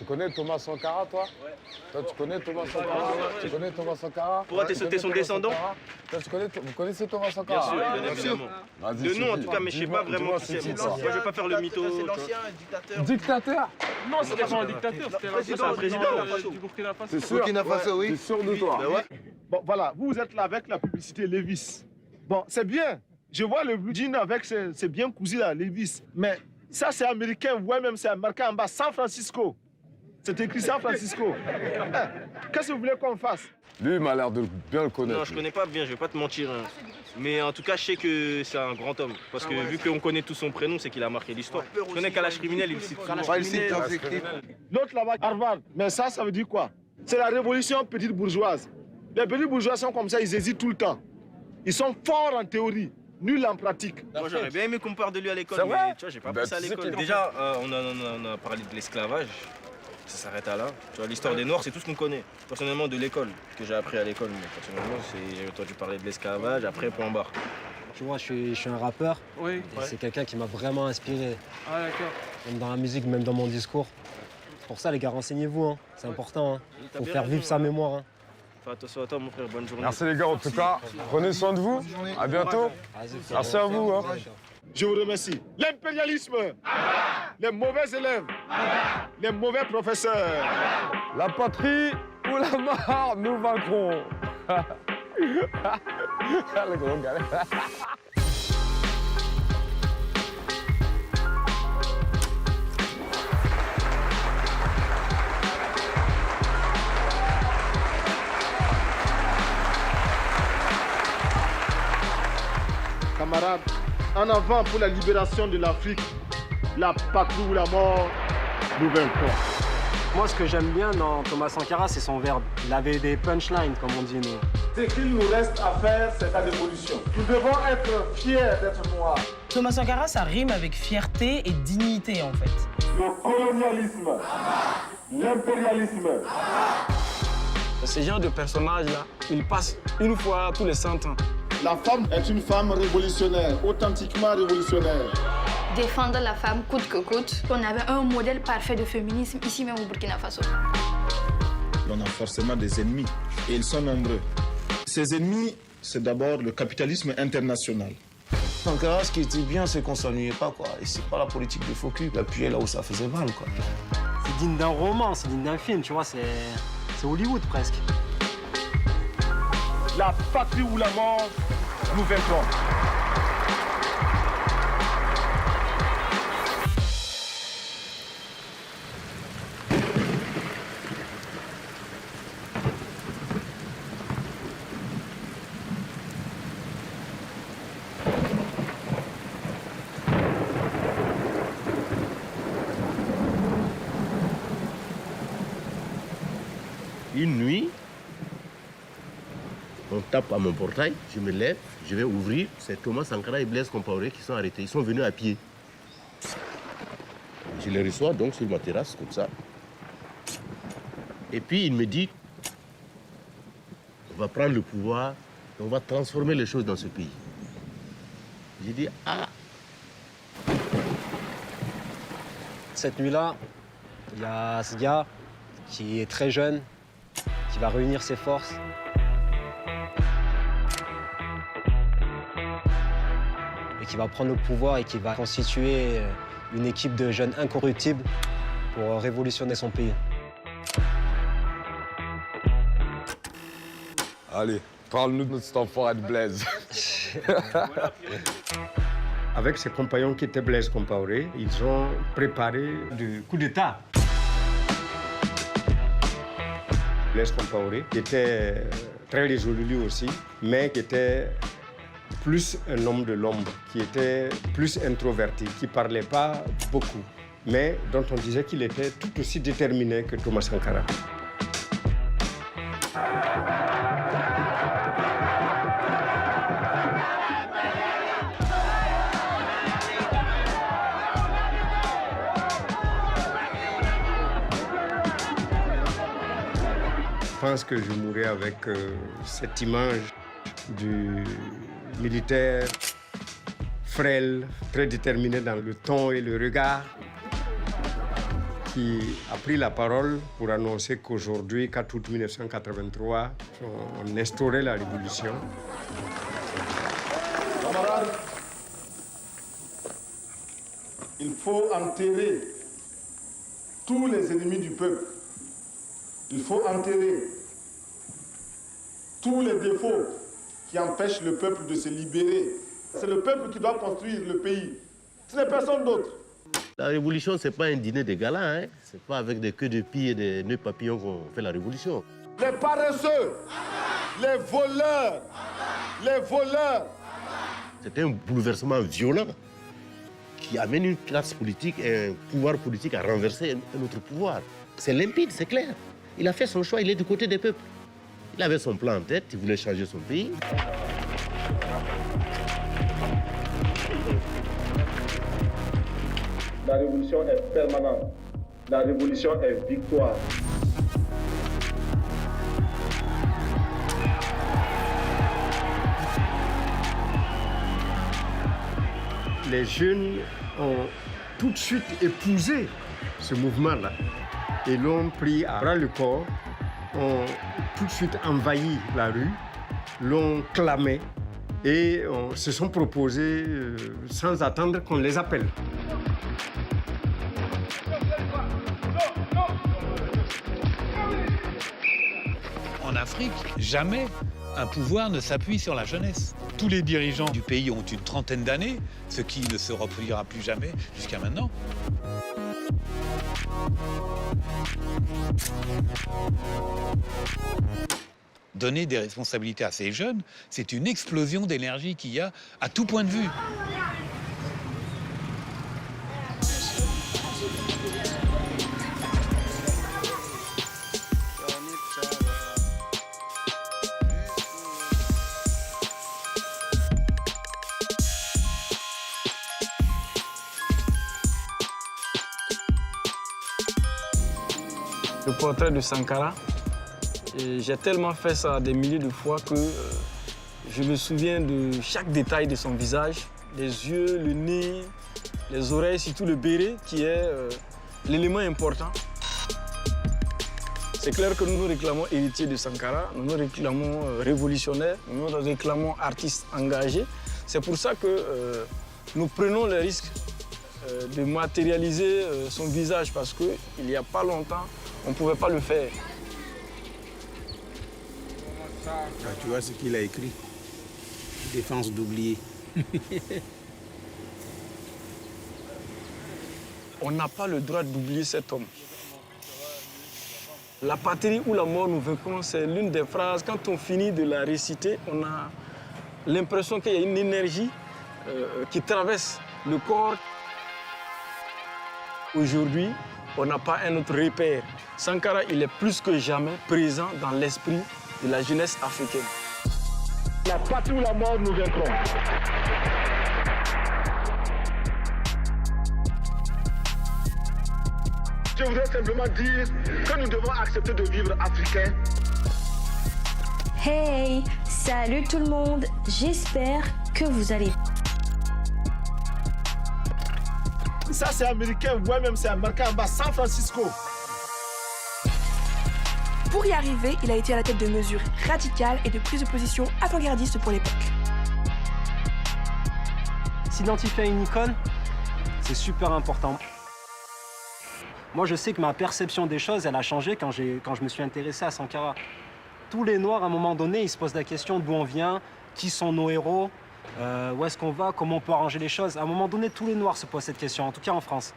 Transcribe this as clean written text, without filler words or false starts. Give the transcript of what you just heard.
connais Thomas Sankara, toi? Ouais. Toi, tu connais Thomas Sankara? Tu connais Thomas Sankara? Pourquoi t'es son descendant? Toi, vous connaissez Thomas Sankara? Bien sûr, évidemment. De nom en tout cas, mais je sais pas vraiment qui c'est. Moi, je vais pas faire le mytho. C'est l'ancien dictateur. Dictateur? Non, c'était pas un dictateur, c'était un président du Burkina Faso. T'es sûr? Burkina Faso, oui. T'es sûr de toi? Bon, voilà, vous êtes là avec la publicité Levi's. Bon, c'est bien. Je vois le blue jean avec ses bien cousus là, Levi's. Mais ça, c'est américain, ouais, même c'est marqué en bas, San Francisco. C'est écrit San Francisco. Qu'est-ce que vous voulez qu'on fasse? Lui, il m'a l'air de bien le connaître. Non, je connais pas bien, je vais pas te mentir. Mais en tout cas, je sais que c'est un grand homme. Parce que vu qu'on connaît tout son prénom, c'est qu'il a marqué l'histoire. Je connais Kalash criminel, il le cite souvent. L'autre là-bas, Harvard. Mais ça veut dire quoi? C'est la révolution petite bourgeoise. Les petits bourgeois sont comme ça, ils hésitent tout le temps. Ils sont forts en théorie, nuls en pratique. Moi, j'aurais bien aimé qu'on parle de lui à l'école, C'est mais vrai? tu vois, j'ai pas pensé à l'école. Déjà, on a parlé de l'esclavage. Ça s'arrête à là. Tu vois, l'histoire des Noirs, c'est tout ce qu'on connaît. Personnellement, de l'école, que j'ai appris à l'école. Mais personnellement, j'ai entendu parler de l'esclavage, après, point barre. Tu vois, je suis un rappeur. Oui. Et c'est quelqu'un qui m'a vraiment inspiré. Ah, d'accord. Même dans la musique, même dans mon discours. C'est pour ça, les gars, renseignez-vous. Hein. C'est important. Hein. Faut faire vivre sa mémoire. Hein. Fais attention à toi, mon frère. Bonne journée. Merci les gars, en tout cas. Prenez soin de vous. À bientôt. Merci à vous. Hein. Je vous remercie. L'impérialisme, les mauvais élèves, les mauvais professeurs. La patrie ou la mort, nous vaincrons. Le gros gars. Camarades, en avant pour la libération de l'Afrique, la patrie ou la mort, nous vaincrons. Moi, ce que j'aime bien dans Thomas Sankara, c'est son verbe. Il avait des punchlines, comme on dit nous. Ce qu'il nous reste à faire, c'est la révolution. Nous devons être fiers d'être noirs. Thomas Sankara, ça rime avec fierté et dignité, en fait. Le colonialisme, l'impérialisme. Ces genres de personnages-là, ils passent une fois tous les 100 ans. La femme est une femme révolutionnaire, authentiquement révolutionnaire. Défendre la femme coûte que coûte. On avait un modèle parfait de féminisme ici même au Burkina Faso. On a forcément des ennemis et ils sont nombreux. Ces ennemis, c'est d'abord le capitalisme international. Sankara, ce qui était bien, c'est qu'on s'ennuyait pas, quoi. Et c'est pas la politique de faux cul, appuyer là où ça faisait mal, quoi. C'est digne d'un roman, c'est digne d'un film, tu vois, c'est Hollywood presque. La patrie ou la mort, nous vaincrons. Une nuit, on tape à mon portail, je me lève, je vais ouvrir. C'est Thomas Sankara et Blaise Compaoré qui sont arrêtés. Ils sont venus à pied. Je les reçois donc sur ma terrasse, comme ça. Et puis il me dit, on va prendre le pouvoir et on va transformer les choses dans ce pays. J'ai dit, ah. Cette nuit-là, il y a ce gars qui est très jeune, qui va réunir ses forces. Et qui va prendre le pouvoir et qui va constituer une équipe de jeunes incorruptibles pour révolutionner son pays. Allez, parle-nous de cet enfoiré de Blaise. Avec ses compagnons qui étaient Blaise Compaoré, ils ont préparé le coup d'État. Blaise Compaoré, qui était très résolu lui aussi, mais qui était plus un homme de l'ombre, qui était plus introverti, qui ne parlait pas beaucoup, mais dont on disait qu'il était tout aussi déterminé que Thomas Sankara. Je pense que je mourrai avec cette image du militaire frêle, très déterminé dans le ton et le regard. qui a pris la parole pour annoncer qu'aujourd'hui, 4 août 1983, on instaurait la révolution. Camarades, il faut enterrer tous les ennemis du peuple. Il faut enterrer tous les défauts qui empêchent le peuple de se libérer. C'est le peuple qui doit construire le pays. Ce n'est personne d'autre. La révolution, ce n'est pas un dîner de gala. Hein. Ce n'est pas avec des queues de pied et des nœuds papillons qu'on fait la révolution. Les paresseux, les voleurs. C'est un bouleversement violent qui amène une classe politique et un pouvoir politique à renverser un autre pouvoir. C'est limpide, c'est clair. Il a fait son choix, il est du côté des peuples. Il avait son plan en tête, il voulait changer son pays. La révolution est permanente. La révolution est victoire. Les jeunes ont tout de suite épousé ce mouvement-là et l'ont pris à bras-le-corps, ont tout de suite envahi la rue, l'ont clamé et se sont proposés sans attendre qu'on les appelle. En Afrique, jamais un pouvoir ne s'appuie sur la jeunesse. Tous les dirigeants du pays ont une trentaine d'années, ce qui ne se reproduira plus jamais jusqu'à maintenant. Donner des responsabilités à ces jeunes, c'est une explosion d'énergie qu'il y a à tout point de vue. Le portrait de Sankara, j'ai tellement fait ça des milliers de fois que je me souviens de chaque détail de son visage, les yeux, le nez, les oreilles, surtout le béret qui est l'élément important. C'est clair que nous nous réclamons héritiers de Sankara, nous nous réclamons révolutionnaires, nous nous réclamons artistes engagés. C'est pour ça que nous prenons le risque de matérialiser son visage parce qu'il n'y a pas longtemps, on ne pouvait pas le faire. Tu vois ce qu'il a écrit? Défense d'oublier. On n'a pas le droit d'oublier cet homme. La patrie ou la mort nous vaincrons, c'est l'une des phrases. Quand on finit de la réciter, on a l'impression qu'il y a une énergie qui traverse le corps. Aujourd'hui, on n'a pas un autre repère. Sankara, il est plus que jamais présent dans l'esprit de la jeunesse africaine. La patrie ou la mort nous vaincrons. Je voudrais simplement dire que nous devons accepter de vivre africain. Hey, salut tout le monde, j'espère que vous allez. Ça c'est américain, ouais même c'est américain en bas, San Francisco. Pour y arriver, il a été à la tête de mesures radicales et de prises de position avant-gardistes pour l'époque. S'identifier à une icône, c'est super important. Moi, je sais que ma perception des choses, elle a changé quand je me suis intéressé à Sankara. Tous les Noirs, à un moment donné, ils se posent la question d'où on vient, qui sont nos héros, où est-ce qu'on va, comment on peut arranger les choses. À un moment donné, tous les Noirs se posent cette question, en tout cas en France.